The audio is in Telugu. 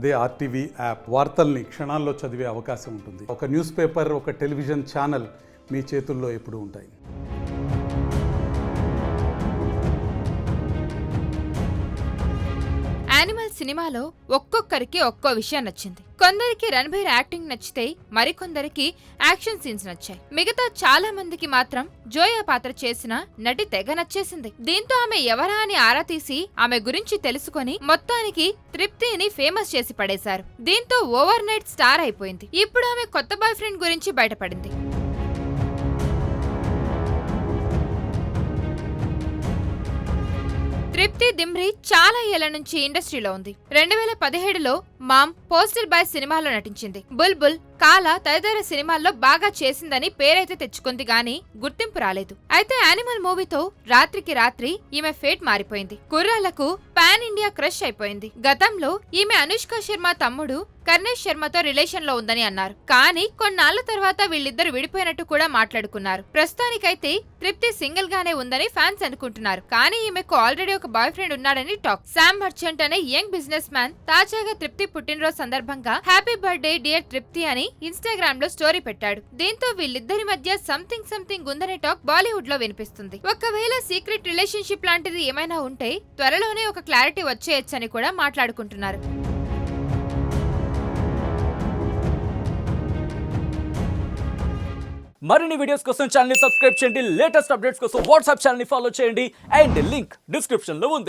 అదే ఆర్టీవీ యాప్ వార్తల్ని క్షణాల్లో చదివే అవకాశం ఉంటుంది. ఒక న్యూస్ పేపర్, ఒక టెలివిజన్ ఛానల్ మీ చేతుల్లో ఎప్పుడూ ఉంటాయి. యానిమల్ సినిమాలో ఒక్కొక్కరికి ఒక్కో విషయం నచ్చింది. కొందరికి రణబీర్ యాక్టింగ్ నచ్చితే మరికొందరికి యాక్షన్ సీన్స్ నచ్చాయి. మిగతా చాలా మందికి మాత్రం జోయా పాత్ర చేసిన నటి తెగ నచ్చేసింది. దీంతో ఆమె ఎవరా అని ఆరా తీసి ఆమె గురించి తెలుసుకొని మొత్తానికి తృప్తిని ఫేమస్ చేసి పడేశారు. దీంతో ఓవర్ నైట్ స్టార్ అయిపోయింది. ఇప్పుడు ఆమె కొత్త బాయ్ ఫ్రెండ్ గురించి బయటపడింది. తృప్తి దిమ్రి చాలా ఏళ్ల నుంచి ఇండస్ట్రీలో ఉంది. 2017లో మామ్, పోస్టర్ బాయ్ సినిమాలో నటించింది. బుల్బుల్, కాలా తదితర సినిమాల్లో బాగా చేసిందని పేరైతే తెచ్చుకుంది గాని గుర్తింపు రాలేదు. అయితే యానిమల్ మూవీతో రాత్రికి రాత్రి ఈమె ఫేట్ మారిపోయింది. కుర్రాళ్లకు పాన్ ఇండియా క్రష్ అయిపోయింది. గతంలో ఈమె అనుష్క శర్మ తమ్ముడు కర్ణేష్ శర్మతో రిలేషన్ లో ఉందని అన్నారు. కానీ కొన్నాళ్ల తర్వాత వీళ్ళిద్దరు విడిపోయినట్టు కూడా మాట్లాడుకున్నారు. ప్రస్తుతానికైతే తృప్తి సింగిల్ గానే ఉందని ఫ్యాన్స్ అనుకుంటున్నారు. కానీ ఈమెకు ఆల్రెడీ ఒక బాయ్ ఫ్రెండ్ ఉన్నాడని టాక్. శామ్ మర్చెంట్ అనే యంగ్ బిజినెస్ మ్యాన్ తాజాగా తృప్తి పుట్టినరోజు సందర్భంగా హ్యాపీ బర్త్డే డియర్ తృప్తి అని ఇన్స్టాగ్రామ్ లో స్టోరీ పెట్టాడు. దీంతో వీళ్ళిద్దరి మధ్య సంథింగ్ ఉందనే టాక్ బాలీవుడ్ లో వినిపిస్తుంది. ఒకవేళ సీక్రెట్ రిలేషన్షిప్ లాంటిది ఏమైనా ఉంటే త్వరలోనే ఒక క్లారిటీ వచ్చేయచ్చని కూడా మాట్లాడుకుంటున్నారు. మరిన్ని వీడియోస్ కోసం ఛానల్ ని సబ్స్క్రైబ్ చేయండి. లేటెస్ట్ అప్డేట్స్ కోసం వాట్సాప్ ఛానల్ ని ఫాలో చేయండి. అండ్ లింక్ డిస్క్రిప్షన్ లో ఉంది.